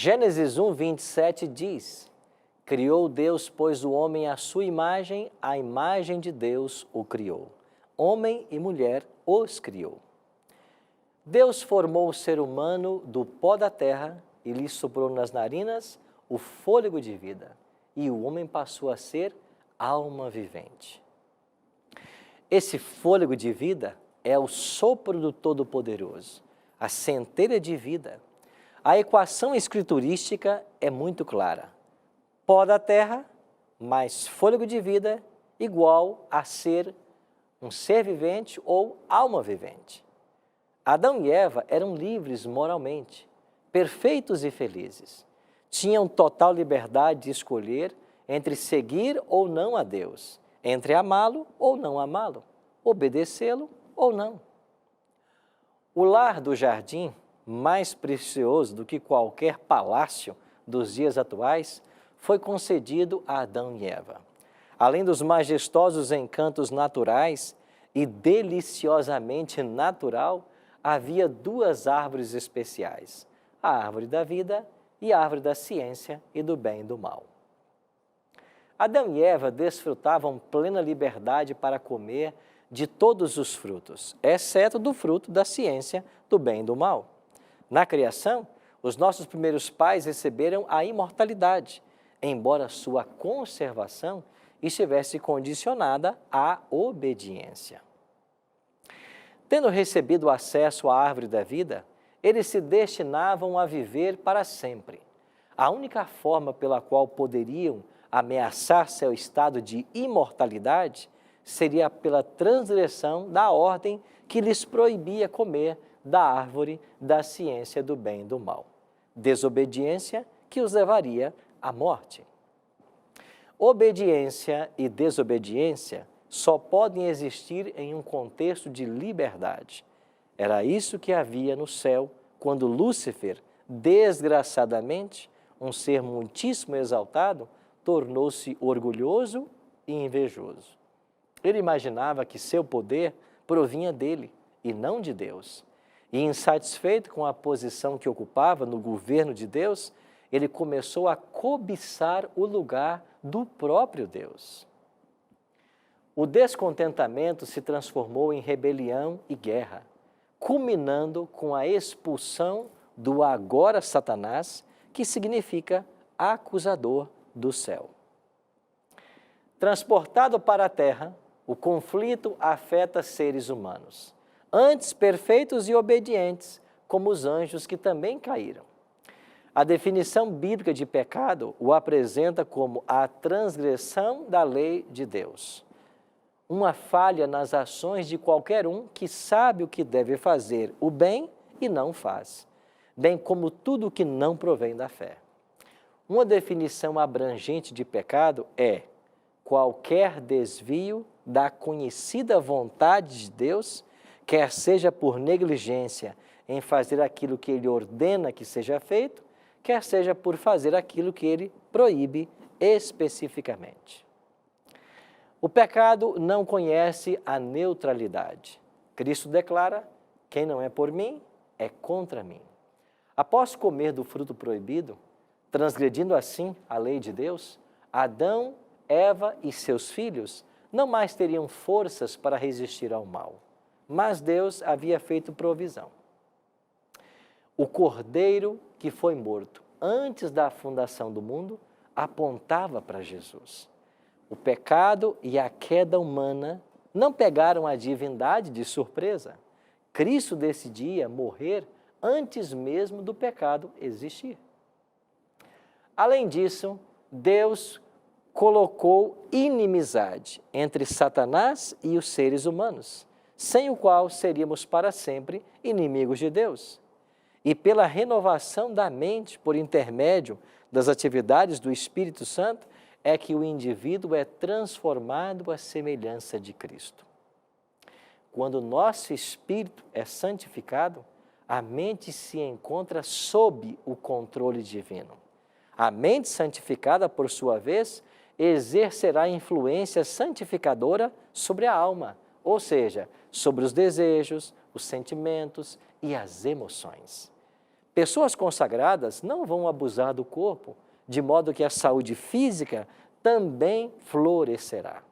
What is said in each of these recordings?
Gênesis 1, 27 diz: criou Deus, pois, o homem à sua imagem, a imagem de Deus o criou. Homem e mulher os criou. Deus formou o ser humano do pó da terra e lhe soprou nas narinas o fôlego de vida, e o homem passou a ser alma vivente. Esse fôlego de vida é o sopro do Todo-Poderoso, a centelha de vida. A equação escriturística é muito clara. Pó da terra mais fôlego de vida igual a ser um ser vivente ou alma vivente. Adão e Eva eram livres moralmente, perfeitos e felizes. Tinham total liberdade de escolher entre seguir ou não a Deus, entre amá-lo ou não amá-lo, obedecê-lo ou não. O lar do jardim, mais precioso do que qualquer palácio dos dias atuais, foi concedido a Adão e Eva. Além dos majestosos encantos naturais e deliciosamente natural, havia duas árvores especiais, a árvore da vida e a árvore da ciência e do bem e do mal. Adão e Eva desfrutavam plena liberdade para comer de todos os frutos, exceto do fruto da ciência do bem e do mal. Na criação, os nossos primeiros pais receberam a imortalidade, embora sua conservação estivesse condicionada à obediência. Tendo recebido acesso à árvore da vida, eles se destinavam a viver para sempre. A única forma pela qual poderiam ameaçar seu estado de imortalidade seria pela transgressão da ordem que lhes proibia comer da árvore da ciência do bem e do mal. Desobediência que os levaria à morte. Obediência e desobediência só podem existir em um contexto de liberdade. Era isso que havia no céu quando Lúcifer, desgraçadamente, um ser muitíssimo exaltado, tornou-se orgulhoso e invejoso. Ele imaginava que seu poder provinha dele e não de Deus. E insatisfeito com a posição que ocupava no governo de Deus, ele começou a cobiçar o lugar do próprio Deus. O descontentamento se transformou em rebelião e guerra, culminando com a expulsão do agora Satanás, que significa acusador do céu. Transportado para a terra, o conflito afeta seres humanos, antes perfeitos e obedientes, como os anjos que também caíram. A definição bíblica de pecado o apresenta como a transgressão da lei de Deus. Uma falha nas ações de qualquer um que sabe o que deve fazer o bem e não faz, bem como tudo o que não provém da fé. Uma definição abrangente de pecado é qualquer desvio da conhecida vontade de Deus, quer seja por negligência em fazer aquilo que Ele ordena que seja feito, quer seja por fazer aquilo que Ele proíbe especificamente. O pecado não conhece a neutralidade. Cristo declara: quem não é por mim, é contra mim. Após comer do fruto proibido, transgredindo assim a lei de Deus, Adão, Eva e seus filhos não mais teriam forças para resistir ao mal, mas Deus havia feito provisão. O cordeiro que foi morto antes da fundação do mundo apontava para Jesus. O pecado e a queda humana não pegaram a divindade de surpresa. Cristo decidia morrer antes mesmo do pecado existir. Além disso, Deus colocou inimizade entre Satanás e os seres humanos, sem o qual seríamos para sempre inimigos de Deus. E pela renovação da mente por intermédio das atividades do Espírito Santo, é que o indivíduo é transformado à semelhança de Cristo. Quando o nosso espírito é santificado, a mente se encontra sob o controle divino. A mente santificada, por sua vez, exercerá influência santificadora sobre a alma, ou seja, sobre os desejos, os sentimentos e as emoções. Pessoas consagradas não vão abusar do corpo, de modo que a saúde física também florescerá.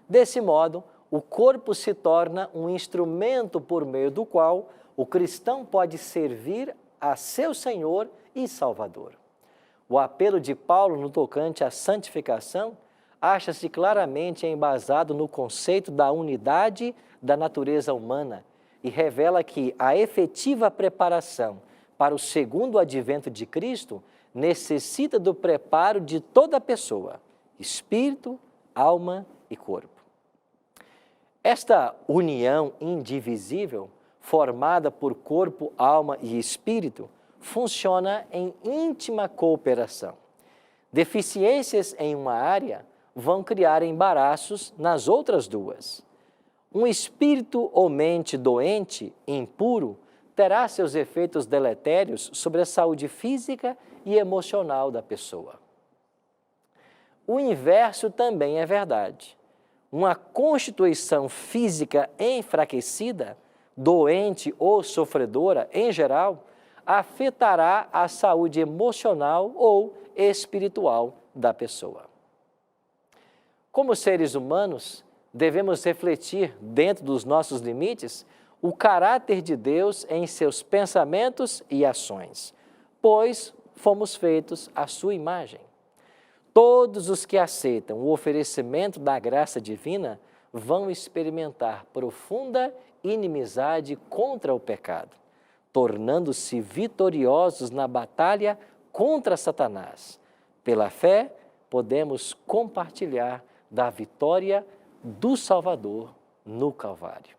Desse modo, o corpo se torna um instrumento por meio do qual o cristão pode servir a seu Senhor e Salvador. O apelo de Paulo no tocante à santificação acha-se claramente embasado no conceito da unidade da natureza humana e revela que a efetiva preparação para o segundo advento de Cristo necessita do preparo de toda a pessoa, espírito, alma e corpo. Esta união indivisível, formada por corpo, alma e espírito, funciona em íntima cooperação. Deficiências em uma área vão criar embaraços nas outras duas. Um espírito ou mente doente, impuro, terá seus efeitos deletérios sobre a saúde física e emocional da pessoa. O inverso também é verdade. Uma constituição física enfraquecida, doente ou sofredora, em geral, afetará a saúde emocional ou espiritual da pessoa. Como seres humanos, devemos refletir, dentro dos nossos limites, o caráter de Deus em seus pensamentos e ações, pois fomos feitos à sua imagem. Todos os que aceitam o oferecimento da graça divina vão experimentar profunda inimizade contra o pecado, tornando-se vitoriosos na batalha contra Satanás. Pela fé, podemos compartilhar da vitória do Salvador no Calvário.